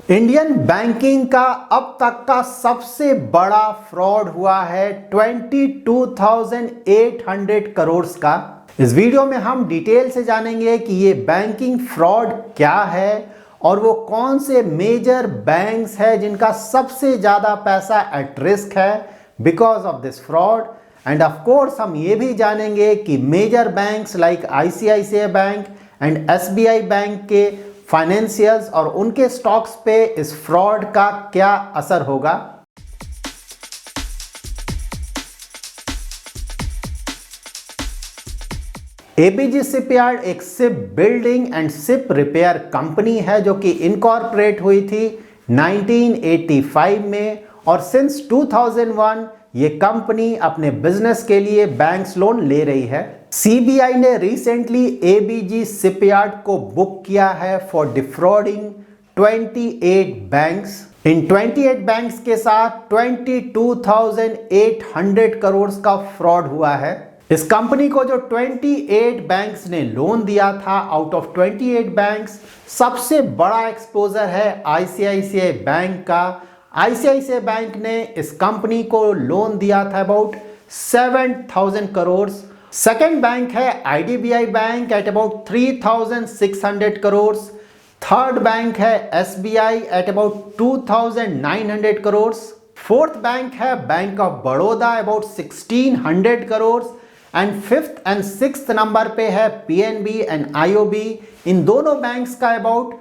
Indian banking का अब तक का सबसे बड़ा फ्रॉड हुआ है 22,800 करोड़ का। इस वीडियो में हम डिटेल से जानेंगे कि ये बैंकिंग फ्रॉड क्या है और वो कौन से मेजर बैंक्स है जिनका सबसे ज्यादा पैसा एट रिस्क है because of this fraud. And of course हम ये भी जानेंगे कि major banks like ICICI bank and SBI bank के फाइनेंशियल्स और उनके स्टॉक्स पे इस फ्रॉड का क्या असर होगा। एबीजी शिपयार्ड एक ship building and ship repair company है जो कि इनकॉर्पोरेट हुई थी 1985 में और सिंस 2001 ये कंपनी अपने बिजनेस के लिए बैंक्स लोन ले रही है। सीबीआई ने रिसेंटली एबीजी शिपयार्ड को बुक किया है फॉर डिफ्रॉडिंग 28 बैंक्स। इन 28 बैंक्स के साथ 22,800 करोड़ का फ्रॉड हुआ है। इस कंपनी को जो 28 बैंक्स ने लोन दिया था, आउट ऑफ 28 बैंक्स सबसे बड़ा एक्सपोजर है आईसीआईसीआई बैंक का। आईसीआईसीआई बैंक ने इस कंपनी को लोन दिया था अबाउट 7,000 करोड़। सेकेंड बैंक है IDBI bank at about 3,600 crore. Third bank है SBI at about 2,900 crore. Fourth bank है bank of Baroda about 1,600 crore and fifth and sixth number पे है पीएनबी एंड आईओबी। इन दोनों बैंक्स का अबाउट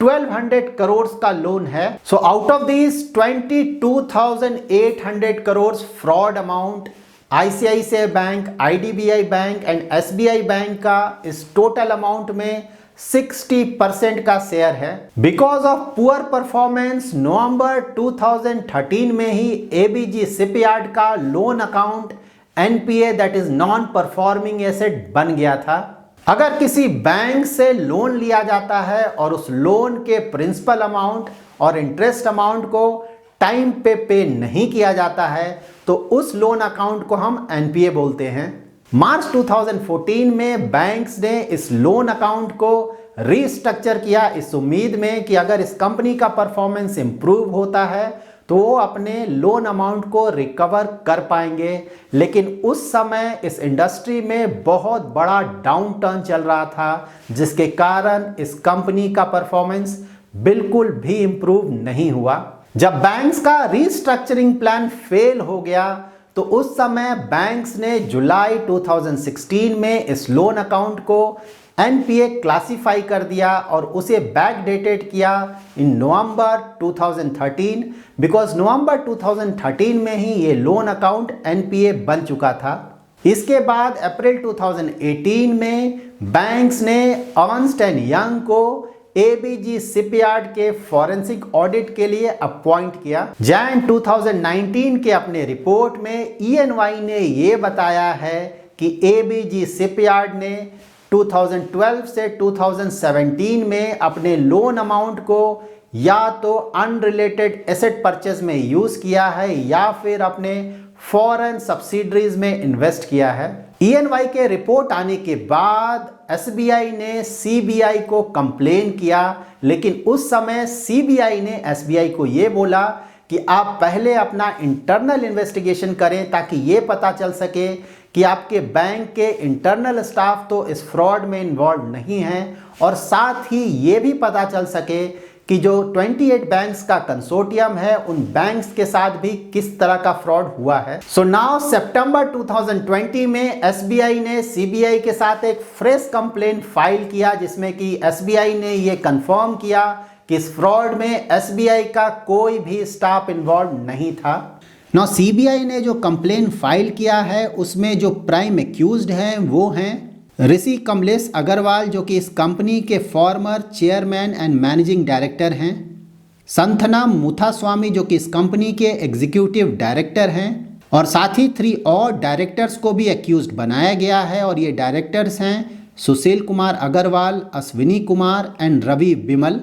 1,200 करोड़ का लोन है। So out of this 22,800 crore fraud amount ICICI bank, IDBI bank and SBI bank का इस total amount में 60% का शेयर है। बिकॉज ऑफ पुअर परफॉर्मेंस नवंबर 2013 में ही एबीजी शिपयार्ड का loan account NPA that is non performing asset बन गया था। अगर किसी बैंक से लोन लिया जाता है और उस लोन के प्रिंसिपल अमाउंट और इंटरेस्ट अमाउंट को टाइम पे नहीं किया जाता है तो उस लोन अकाउंट को हम एनपीए बोलते हैं। मार्च 2014 में बैंक्स ने इस लोन अकाउंट को रीस्ट्रक्चर किया इस उम्मीद में कि अगर इस कंपनी का परफॉर्मेंस इंप्रूव होता है तो वो अपने लोन अमाउंट को रिकवर कर पाएंगे। लेकिन उस समय इस इंडस्ट्री में बहुत बड़ा डाउन टर्न चल रहा था जिसके कारण इस कंपनी का परफॉर्मेंस बिल्कुल भी इंप्रूव नहीं हुआ। जब बैंक्स का रीस्ट्रक्चरिंग प्लान फेल हो गया तो उस समय बैंक्स ने जुलाई 2016 में इस लोन अकाउंट को एनपीए क्लासिफाई कर दिया और उसे बैक डेटेड किया इन नवंबर 2013 बिकॉज नवंबर 2013 में ही ये लोन अकाउंट एनपीए बन चुका था। इसके बाद अप्रैल 2018 में बैंक्स ने अर्न्स्ट एंड यंग को एबीजी शिपयार्ड के फॉरेंसिक ऑडिट के लिए अपॉइंट किया। जैन 2019 के अपने रिपोर्ट में ईएनवाई ने यह बताया है कि एबीजी शिपयार्ड ने 2012 से 2017 में अपने लोन अमाउंट को या तो अनरिलेटेड एसेट परचेज में यूज किया है या फिर अपने फॉरेन सब्सिडरीज में इन्वेस्ट किया है। ईएनवाई के रिपोर्ट आने के बाद एसबीआई ने सीबीआई को कंप्लेन किया, लेकिन उस समय सीबीआई ने एसबीआई को यह बोला कि आप पहले अपना इंटरनल इन्वेस्टिगेशन करें ताकि ये पता चल सके कि आपके बैंक के इंटरनल स्टाफ तो इस फ्रॉड में इन्वॉल्व नहीं है और साथ ही ये भी पता चल सके कि जो 28 बैंक्स का कंसोर्टियम है उन बैंक्स के साथ भी किस तरह का फ्रॉड हुआ है। सो नाउ सितंबर 2020 में एसबीआई ने सीबीआई के साथ एक फ्रेश कंप्लेंट फाइल किया जिसमें कि एसबीआई ने ये कंफर्म किया कि इस फ्रॉड में एसबीआई का कोई भी स्टाफ इन्वॉल्व नहीं था। नौ सीबीआई ने जो कंप्लेन फाइल किया है उसमें जो प्राइम एक्यूज्ड हैं वो हैं ऋषि कमलेश अग्रवाल जो कि इस कंपनी के former chairman and managing director हैं, संथना मुथास्वामी जो कि इस कंपनी के एग्जीक्यूटिव डायरेक्टर हैं और साथ ही 3 और डायरेक्टर्स को भी एक्यूज्ड बनाया गया है और ये डायरेक्टर्स हैं Sushil Kumar Agarwal, Ashwini Kumar and Ravi Bimal.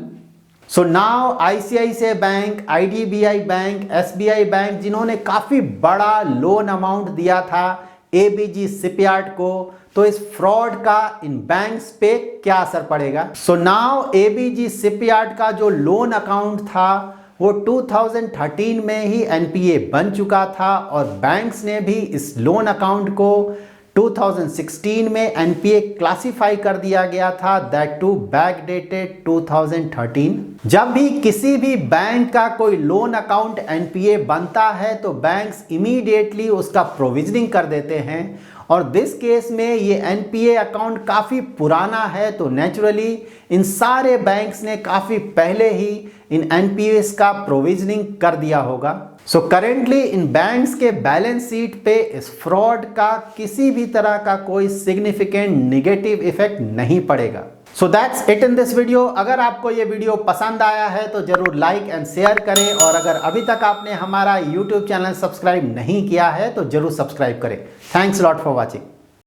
So now ICICI bank, IDBI bank, SBI bank जिन्होंने काफ़ी बड़ा लोन अमाउंट दिया था एबीजी शिपयार्ड को, तो इस फ्रॉड का इन बैंक्स पे क्या असर पड़ेगा। सो नाउ एबीजी शिपयार्ड का जो लोन अकाउंट था वो 2013 में ही एनपीए बन चुका था और बैंक्स ने भी इस लोन अकाउंट को 2016 में एनपीए क्लासिफाई कर दिया गया था, दैट टू बैकडेटेड 2013। जब भी किसी भी बैंक का कोई लोन अकाउंट एनपीए बनता है तो बैंक्स इमीडिएटली उसका प्रोविजनिंग कर देते हैं और दिस केस में ये एनपीए अकाउंट काफ़ी पुराना है तो नेचुरली इन सारे बैंक्स ने काफ़ी पहले ही इन एनपीएस का प्रोविजनिंग कर दिया होगा। सो करेंटली इन बैंक्स के बैलेंस शीट पे इस फ्रॉड का किसी भी तरह का कोई सिग्निफिकेंट नेगेटिव इफेक्ट नहीं पड़ेगा। So that's it in this video. अगर आपको ये वीडियो पसंद आया है तो जरूर लाइक एंड शेयर करें और अगर अभी तक आपने हमारा यूट्यूब चैनल सब्सक्राइब नहीं किया है तो जरूर सब्सक्राइब करें। Thanks lot for watching.